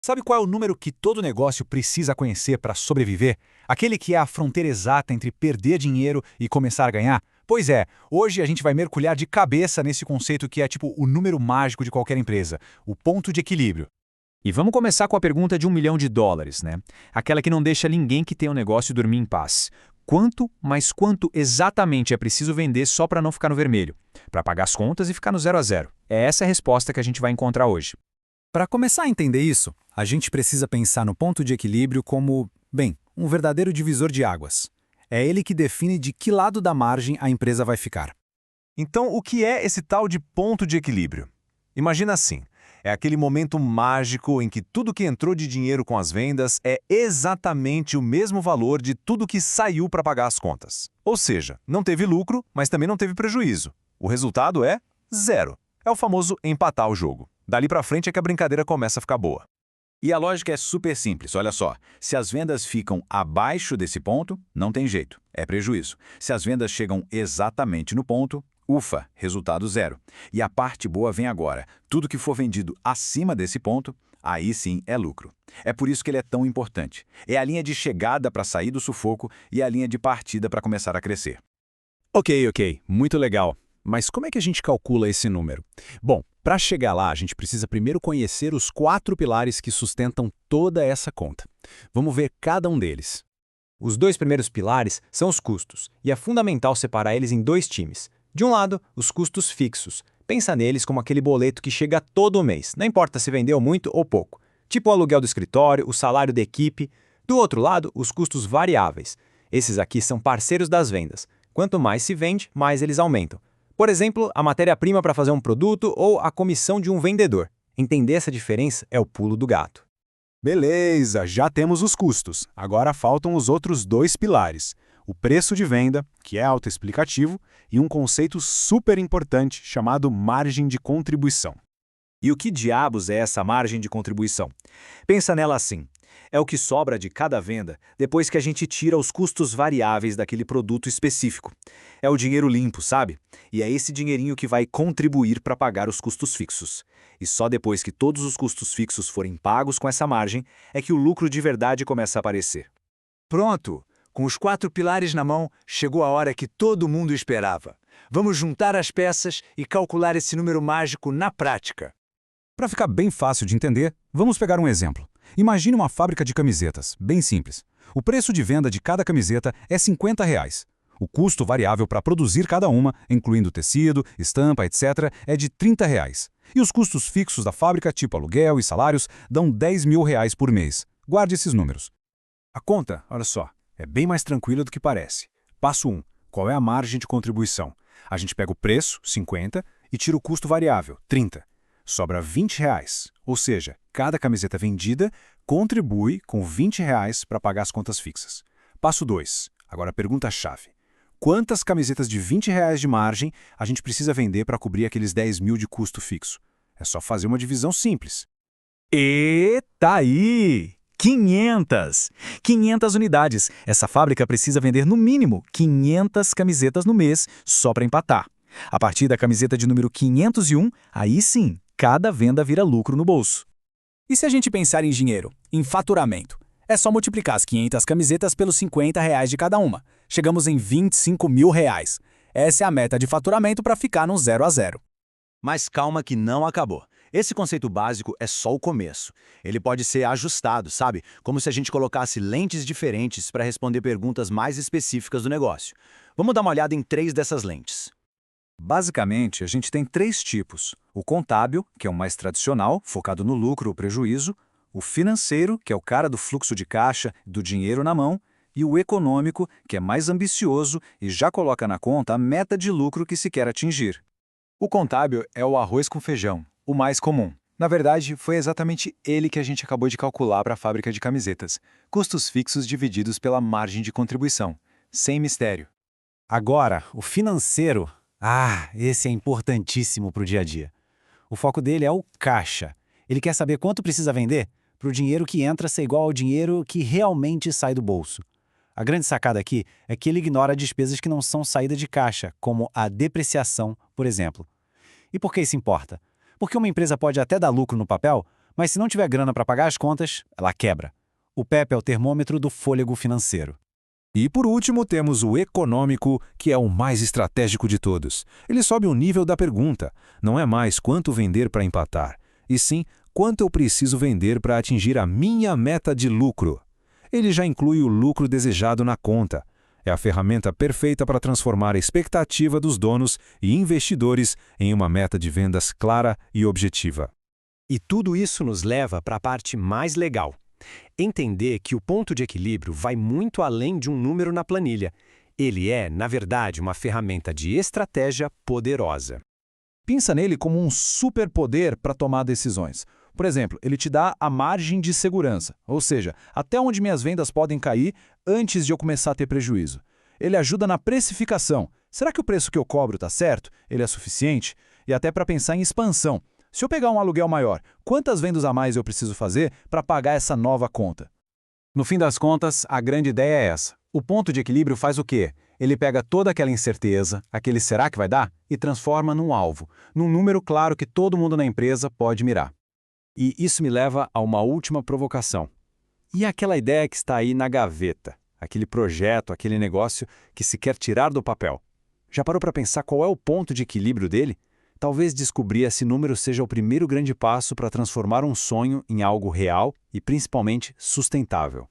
Sabe qual é o número que todo negócio precisa conhecer para sobreviver? Aquele que é a fronteira exata entre perder dinheiro e começar a ganhar? Pois é, hoje a gente vai mergulhar de cabeça nesse conceito que é tipo o número mágico de qualquer empresa, o ponto de equilíbrio. E vamos começar com a pergunta de US$ 1 milhão, né? Aquela que não deixa ninguém que tem um negócio dormir em paz. Quanto, mas quanto exatamente é preciso vender só para não ficar no vermelho? Para pagar as contas e ficar no 0 a 0? É essa a resposta que a gente vai encontrar hoje. Para começar a entender isso, a gente precisa pensar no ponto de equilíbrio como, bem, um verdadeiro divisor de águas. É ele que define de que lado da margem a empresa vai ficar. Então, o que é esse tal de ponto de equilíbrio? Imagina assim, é aquele momento mágico em que tudo que entrou de dinheiro com as vendas é exatamente o mesmo valor de tudo que saiu para pagar as contas. Ou seja, não teve lucro, mas também não teve prejuízo. O resultado é zero. É o famoso empatar o jogo. Dali para frente é que a brincadeira começa a ficar boa. E a lógica é super simples, olha só. Se as vendas ficam abaixo desse ponto, não tem jeito, é prejuízo. Se as vendas chegam exatamente no ponto, ufa, resultado zero. E a parte boa vem agora. Tudo que for vendido acima desse ponto, aí sim é lucro. É por isso que ele é tão importante. É a linha de chegada para sair do sufoco e a linha de partida para começar a crescer. Ok, muito legal. Mas como é que a gente calcula esse número? Bom, para chegar lá, a gente precisa primeiro conhecer os 4 pilares que sustentam toda essa conta. Vamos ver cada um deles. Os 2 primeiros pilares são os custos, e é fundamental separar eles em 2 times. De um lado, os custos fixos. Pensa neles como aquele boleto que chega todo mês, não importa se vendeu muito ou pouco. Tipo o aluguel do escritório, o salário da equipe. Do outro lado, os custos variáveis. Esses aqui são parceiros das vendas. Quanto mais se vende, mais eles aumentam. Por exemplo, a matéria-prima para fazer um produto ou a comissão de um vendedor. Entender essa diferença é o pulo do gato. Beleza, já temos os custos. Agora faltam os outros 2 pilares. O preço de venda, que é autoexplicativo, e um conceito super importante chamado margem de contribuição. E o que diabos é essa margem de contribuição? Pensa nela assim. É o que sobra de cada venda depois que a gente tira os custos variáveis daquele produto específico. É o dinheiro limpo, sabe? E é esse dinheirinho que vai contribuir para pagar os custos fixos. E só depois que todos os custos fixos forem pagos com essa margem é que o lucro de verdade começa a aparecer. Pronto! Com os 4 pilares na mão, chegou a hora que todo mundo esperava. Vamos juntar as peças e calcular esse número mágico na prática. Para ficar bem fácil de entender, vamos pegar um exemplo. Imagine uma fábrica de camisetas, bem simples. O preço de venda de cada camiseta é R$50. O custo variável para produzir cada uma, incluindo tecido, estampa, etc., é de R$30. E os custos fixos da fábrica, tipo aluguel e salários, dão R$10 mil por mês. Guarde esses números. A conta, olha só, é bem mais tranquila do que parece. Passo 1. Qual é a margem de contribuição? A gente pega o preço, 50, e tira o custo variável, 30. Sobra R$20, ou seja, cada camiseta vendida contribui com R$20 para pagar as contas fixas. Passo 2. Agora a pergunta-chave. Quantas camisetas de R$20 de margem a gente precisa vender para cobrir aqueles 10 mil de custo fixo? É só fazer uma divisão simples. E tá aí! 500! 500 unidades. Essa fábrica precisa vender no mínimo 500 camisetas no mês só para empatar. A partir da camiseta de número 501, aí sim, cada venda vira lucro no bolso. E se a gente pensar em dinheiro, em faturamento? É só multiplicar as 500 camisetas pelos R$50 de cada uma. Chegamos em R$25 mil. Essa é a meta de faturamento para ficar no 0 a 0. Mas calma que não acabou. Esse conceito básico é só o começo. Ele pode ser ajustado, sabe? Como se a gente colocasse lentes diferentes para responder perguntas mais específicas do negócio. Vamos dar uma olhada em 3 dessas lentes. Basicamente, a gente tem 3 tipos. O contábil, que é o mais tradicional, focado no lucro ou prejuízo. O financeiro, que é o cara do fluxo de caixa, do dinheiro na mão. E o econômico, que é mais ambicioso e já coloca na conta a meta de lucro que se quer atingir. O contábil é o arroz com feijão, o mais comum. Na verdade, foi exatamente ele que a gente acabou de calcular para a fábrica de camisetas. Custos fixos divididos pela margem de contribuição. Sem mistério. Agora, o financeiro. Esse é importantíssimo para o dia a dia. O foco dele é o caixa. Ele quer saber quanto precisa vender para o dinheiro que entra ser igual ao dinheiro que realmente sai do bolso. A grande sacada aqui é que ele ignora despesas que não são saída de caixa, como a depreciação, por exemplo. E por que isso importa? Porque uma empresa pode até dar lucro no papel, Mas se não tiver grana para pagar as contas, ela quebra. O PEP é o termômetro do fôlego financeiro. E por último, temos o econômico, que é o mais estratégico de todos. Ele sobe o nível da pergunta. Não é mais quanto vender para empatar, e sim quanto eu preciso vender para atingir a minha meta de lucro. Ele já inclui o lucro desejado na conta. É a ferramenta perfeita para transformar a expectativa dos donos e investidores em uma meta de vendas clara e objetiva. E tudo isso nos leva para a parte mais legal. Entender que o ponto de equilíbrio vai muito além de um número na planilha. Ele é, na verdade, uma ferramenta de estratégia poderosa. Pensa nele como um superpoder para tomar decisões. Por exemplo, ele te dá a margem de segurança, ou seja, até onde minhas vendas podem cair antes de eu começar a ter prejuízo. Ele ajuda na precificação. Será que o preço que eu cobro está certo? Ele é suficiente? E até para pensar em expansão. Se eu pegar um aluguel maior, quantas vendas a mais eu preciso fazer para pagar essa nova conta? No fim das contas, a grande ideia é essa. O ponto de equilíbrio faz o quê? Ele pega toda aquela incerteza, aquele será que vai dar, e transforma num alvo, num número claro que todo mundo na empresa pode mirar. E isso me leva a uma última provocação. E aquela ideia que está aí na gaveta? Aquele projeto, aquele negócio que se quer tirar do papel? Já parou para pensar qual é o ponto de equilíbrio dele? Talvez descobrir esse número seja o primeiro grande passo para transformar um sonho em algo real e principalmente sustentável.